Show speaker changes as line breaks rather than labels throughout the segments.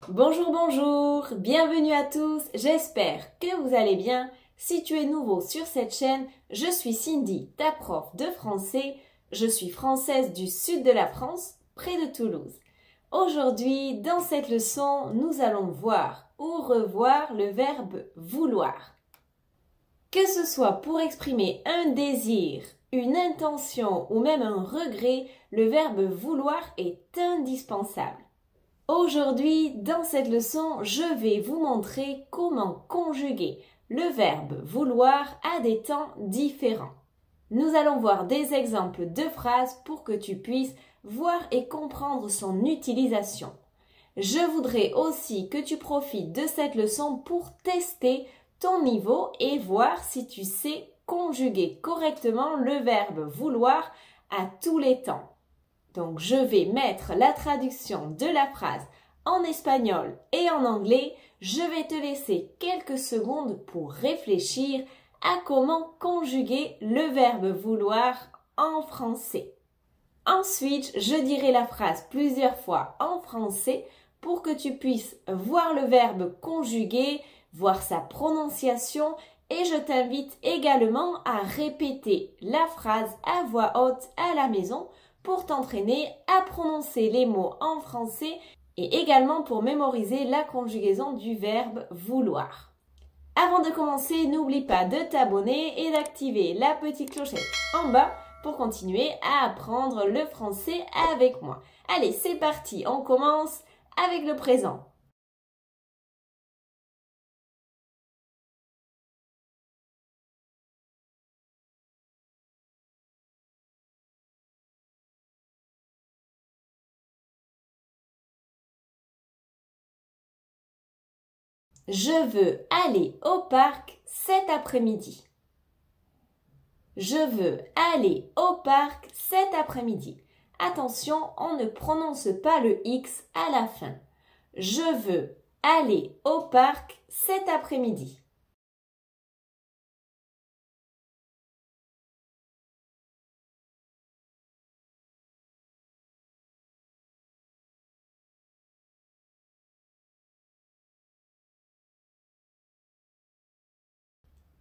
Bonjour, bonjour, bienvenue à tous, j'espère que vous allez bien. Si tu es nouveau sur cette chaîne, je suis Cindy, ta prof de français. Je suis française du sud de la France, près de Toulouse. Aujourd'hui, dans cette leçon, nous allons voir ou revoir le verbe vouloir. Que ce soit pour exprimer un désir, une intention ou même un regret, le verbe vouloir est indispensable. Aujourd'hui, dans cette leçon, je vais vous montrer comment conjuguer le verbe vouloir à des temps différents. Nous allons voir des exemples de phrases pour que tu puisses voir et comprendre son utilisation. Je voudrais aussi que tu profites de cette leçon pour tester ton niveau et voir si tu sais conjuguer correctement le verbe vouloir à tous les temps. Donc, je vais mettre la traduction de la phrase en espagnol et en anglais. Je vais te laisser quelques secondes pour réfléchir à comment conjuguer le verbe vouloir en français. Ensuite, je dirai la phrase plusieurs fois en français pour que tu puisses voir le verbe conjuguer, voir sa prononciation et je t'invite également à répéter la phrase à voix haute à la maison pour t'entraîner à prononcer les mots en français et également pour mémoriser la conjugaison du verbe vouloir. Avant de commencer, n'oublie pas de t'abonner et d'activer la petite clochette en bas pour continuer à apprendre le français avec moi. Allez, c'est parti, on commence avec le présent. Je veux aller au parc cet après-midi. Je veux aller au parc cet après-midi. Attention, on ne prononce pas le X à la fin. Je veux aller au parc cet après-midi.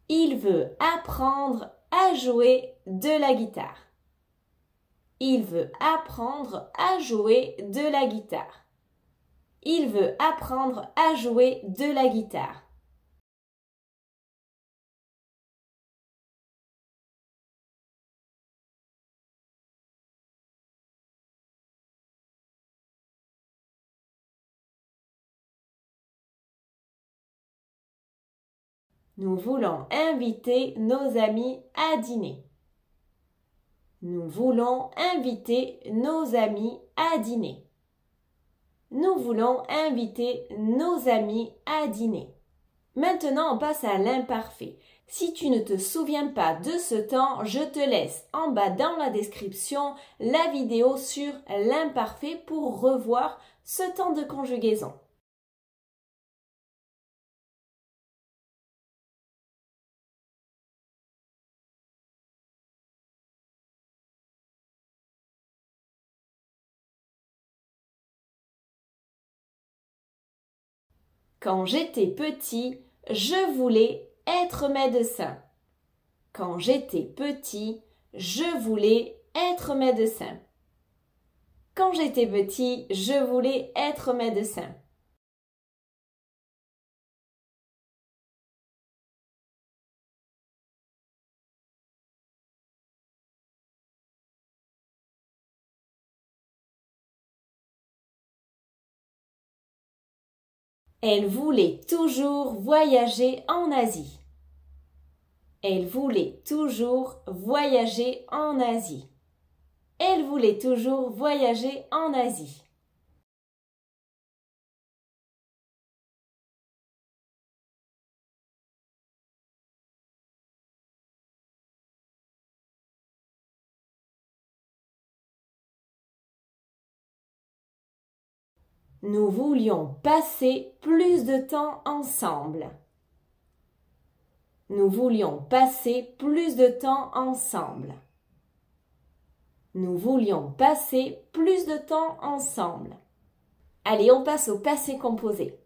Il veut apprendre à jouer de la guitare. Il veut apprendre à jouer de la guitare. Il veut apprendre à jouer de la guitare. Nous voulons inviter nos amis à dîner. Nous voulons inviter nos amis à dîner. Nous voulons inviter nos amis à dîner. Maintenant, on passe à l'imparfait. Si tu ne te souviens pas de ce temps, je te laisse en bas dans la description la vidéo sur l'imparfait pour revoir ce temps de conjugaison. Quand j'étais petit, je voulais être médecin. Quand j'étais petit, je voulais être médecin. Quand j'étais petit, je voulais être médecin. Elle voulait toujours voyager en Asie. Elle voulait toujours voyager en Asie. Elle voulait toujours voyager en Asie. Nous voulions passer plus de temps ensemble. Nous voulions passer plus de temps ensemble. Nous voulions passer plus de temps ensemble. Allez, on passe au passé composé.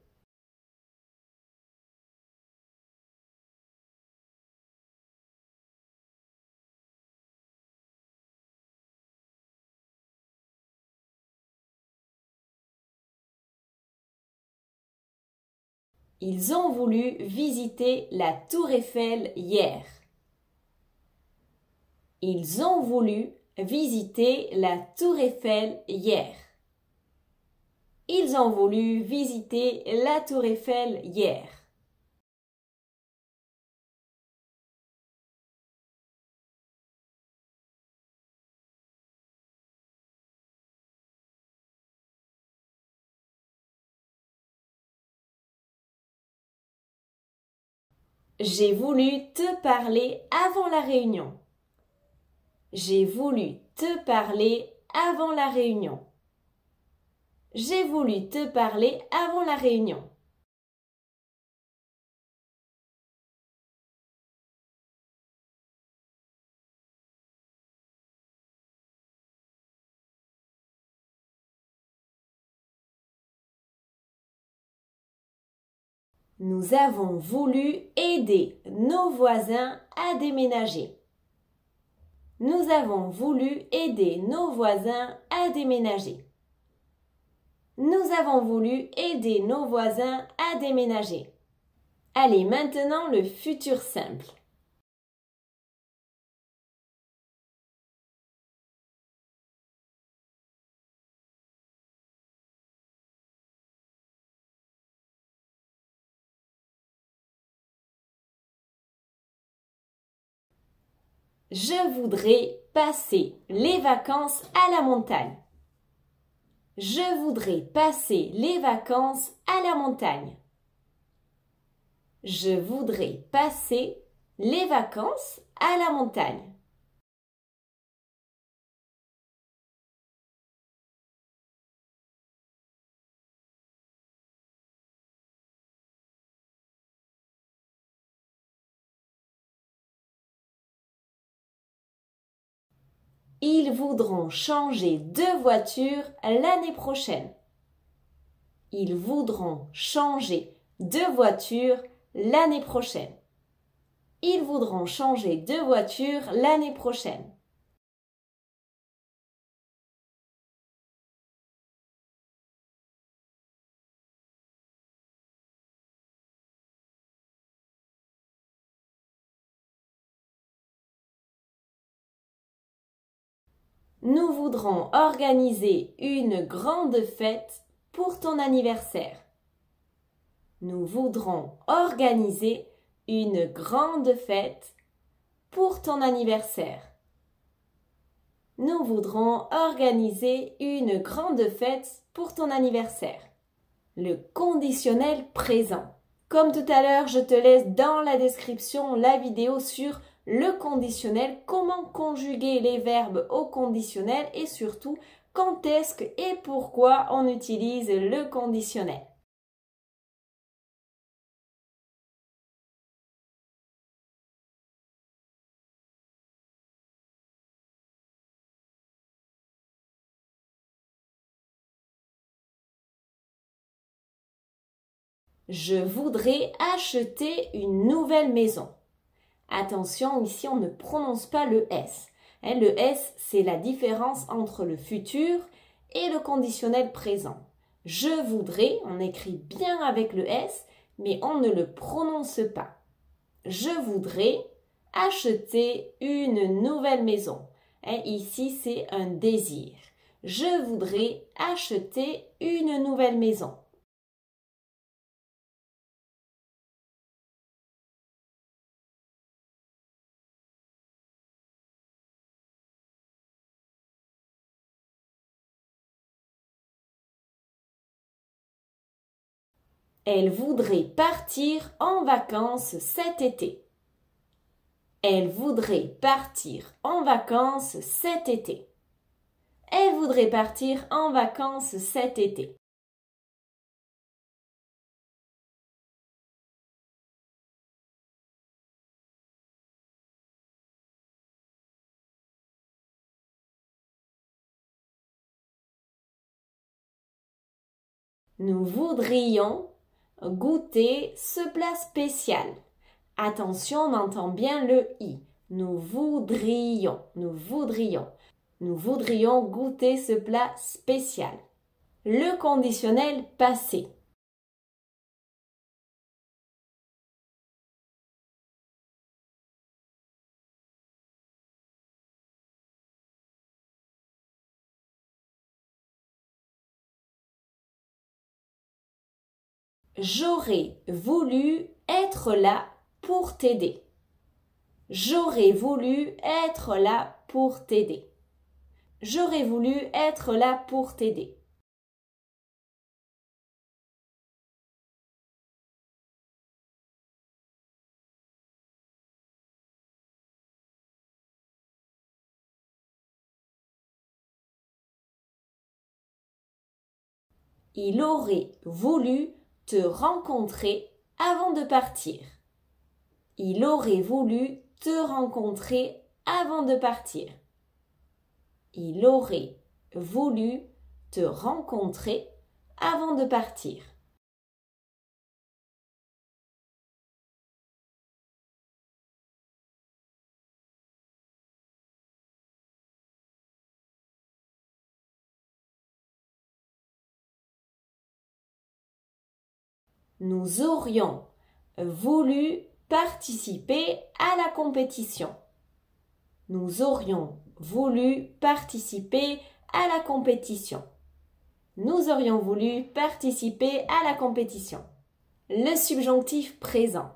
Ils ont voulu visiter la tour Eiffel hier. Ils ont voulu visiter la tour Eiffel hier. Ils ont voulu visiter la tour Eiffel hier. J'ai voulu te parler avant la réunion. J'ai voulu te parler avant la réunion. J'ai voulu te parler avant la réunion. Nous avons voulu aider nos voisins à déménager. Nous avons voulu aider nos voisins à déménager. Nous avons voulu aider nos voisins à déménager. Allez, maintenant le futur simple. Je voudrais passer les vacances à la montagne. Je voudrais passer les vacances à la montagne. Je voudrais passer les vacances à la montagne. Ils voudront changer de voiture l'année prochaine. Ils voudront changer de voiture l'année prochaine. Ils voudront changer de voiture l'année prochaine. Nous voudrons organiser une grande fête pour ton anniversaire. Nous voudrons organiser une grande fête pour ton anniversaire. Nous voudrons organiser une grande fête pour ton anniversaire. Le conditionnel présent. Comme tout à l'heure, je te laisse dans la description la vidéo sur le conditionnel, comment conjuguer les verbes au conditionnel et surtout quand est-ce que et pourquoi on utilise le conditionnel. Je voudrais acheter une nouvelle maison. Attention, ici on ne prononce pas le S. Le S, c'est la différence entre le futur et le conditionnel présent. Je voudrais, on écrit bien avec le S, mais on ne le prononce pas. Je voudrais acheter une nouvelle maison. Ici, c'est un désir. Je voudrais acheter une nouvelle maison. Elle voudrait partir en vacances cet été. Elle voudrait partir en vacances cet été. Elle voudrait partir en vacances cet été. Nous voudrions goûter ce plat spécial. Attention, on entend bien le i. Nous voudrions goûter ce plat spécial. Le conditionnel passé. J'aurais voulu être là pour t'aider. J'aurais voulu être là pour t'aider. J'aurais voulu être là pour t'aider. Il aurait voulu te rencontrer avant de partir. Il aurait voulu te rencontrer avant de partir. Il aurait voulu te rencontrer avant de partir. Nous aurions voulu participer à la compétition. Nous aurions voulu participer à la compétition. Nous aurions voulu participer à la compétition. Le subjonctif présent.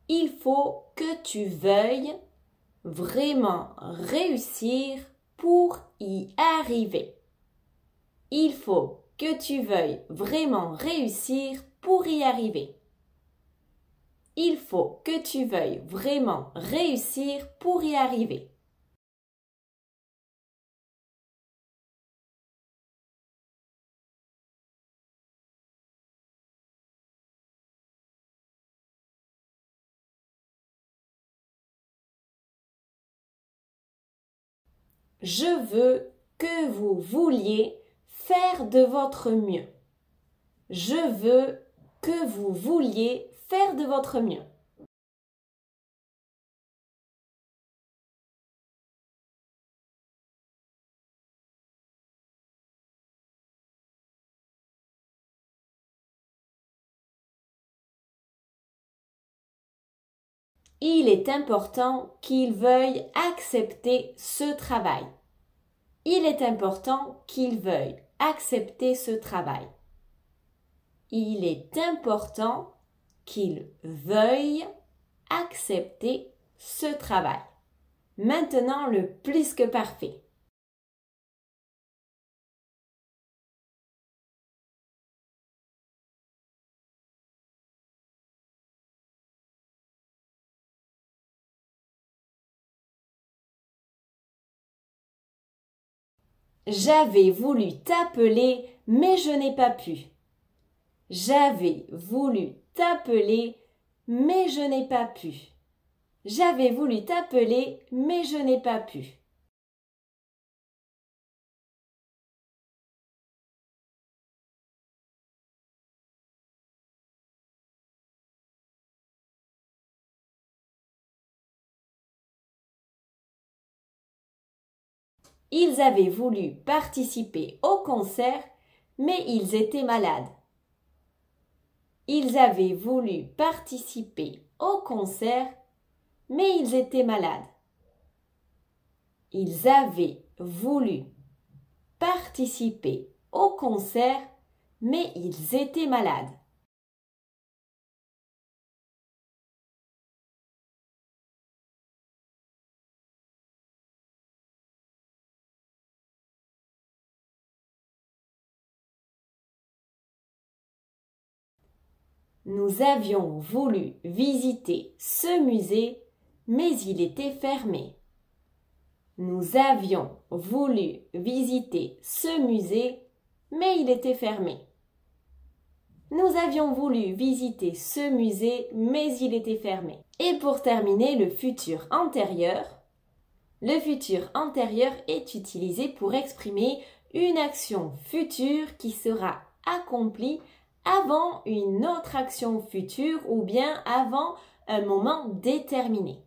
Il faut que tu veuilles vraiment réussir pour y arriver. Il faut que tu veuilles vraiment réussir pour y arriver. Il faut que tu veuilles vraiment réussir pour y arriver. Je veux que vous vouliez faire de votre mieux. Je veux que vous vouliez faire de votre mieux. Il est important qu'il veuille accepter ce travail. Il est important qu'il veuille accepter ce travail. Il est important qu'il veuille accepter ce travail. Maintenant, le plus que parfait. J'avais voulu t'appeler, mais je n'ai pas pu. J'avais voulu t'appeler, mais je n'ai pas pu. J'avais voulu t'appeler, mais je n'ai pas pu. Ils avaient voulu participer au concert, mais ils étaient malades. Ils avaient voulu participer au concert, mais ils étaient malades. Ils avaient voulu participer au concert, mais ils étaient malades. Nous avions voulu visiter ce musée, mais il était fermé. Nous avions voulu visiter ce musée, mais il était fermé. Nous avions voulu visiter ce musée, mais il était fermé. Et pour terminer, le futur antérieur. Le futur antérieur est utilisé pour exprimer une action future qui sera accomplie avant une autre action future ou bien avant un moment déterminé.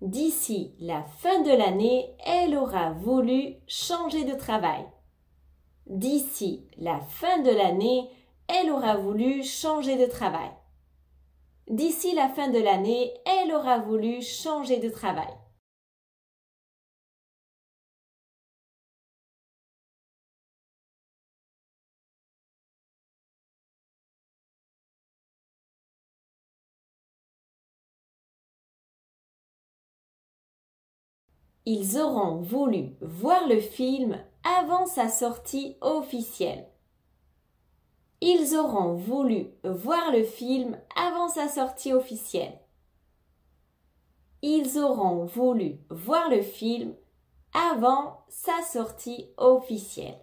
D'ici la fin de l'année, elle aura voulu changer de travail. D'ici la fin de l'année, elle aura voulu changer de travail. D'ici la fin de l'année, elle aura voulu changer de travail. Ils auront voulu voir le film avant sa sortie officielle. Ils auront voulu voir le film avant sa sortie officielle. Ils auront voulu voir le film avant sa sortie officielle.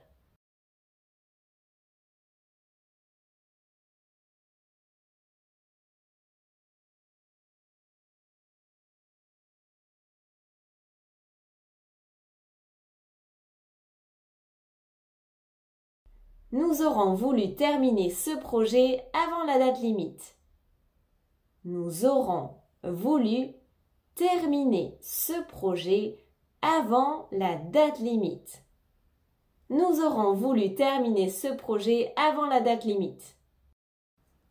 Nous aurons voulu terminer ce projet avant la date limite. Nous aurons voulu terminer ce projet avant la date limite. Nous aurons voulu terminer ce projet avant la date limite.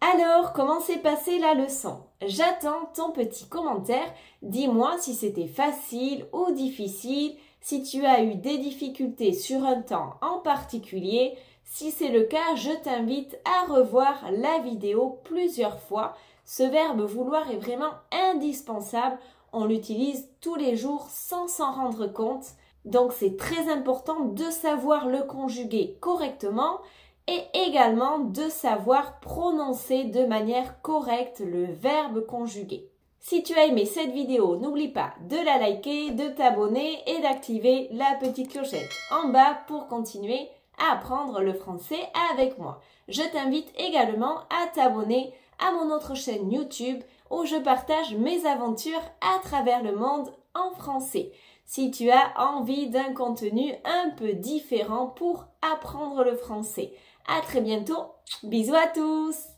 Alors, comment s'est passée la leçon? J'attends ton petit commentaire. Dis-moi si c'était facile ou difficile, si tu as eu des difficultés sur un temps en particulier. Si c'est le cas, je t'invite à revoir la vidéo plusieurs fois. Ce verbe vouloir est vraiment indispensable. On l'utilise tous les jours sans s'en rendre compte. Donc c'est très important de savoir le conjuguer correctement et également de savoir prononcer de manière correcte le verbe conjugué. Si tu as aimé cette vidéo, n'oublie pas de la liker, de t'abonner et d'activer la petite clochette en bas pour continuer à apprendre le français avec moi. Je t'invite également à t'abonner à mon autre chaîne YouTube où je partage mes aventures à travers le monde en français. Si tu as envie d'un contenu un peu différent pour apprendre le français. À très bientôt. Bisous à tous.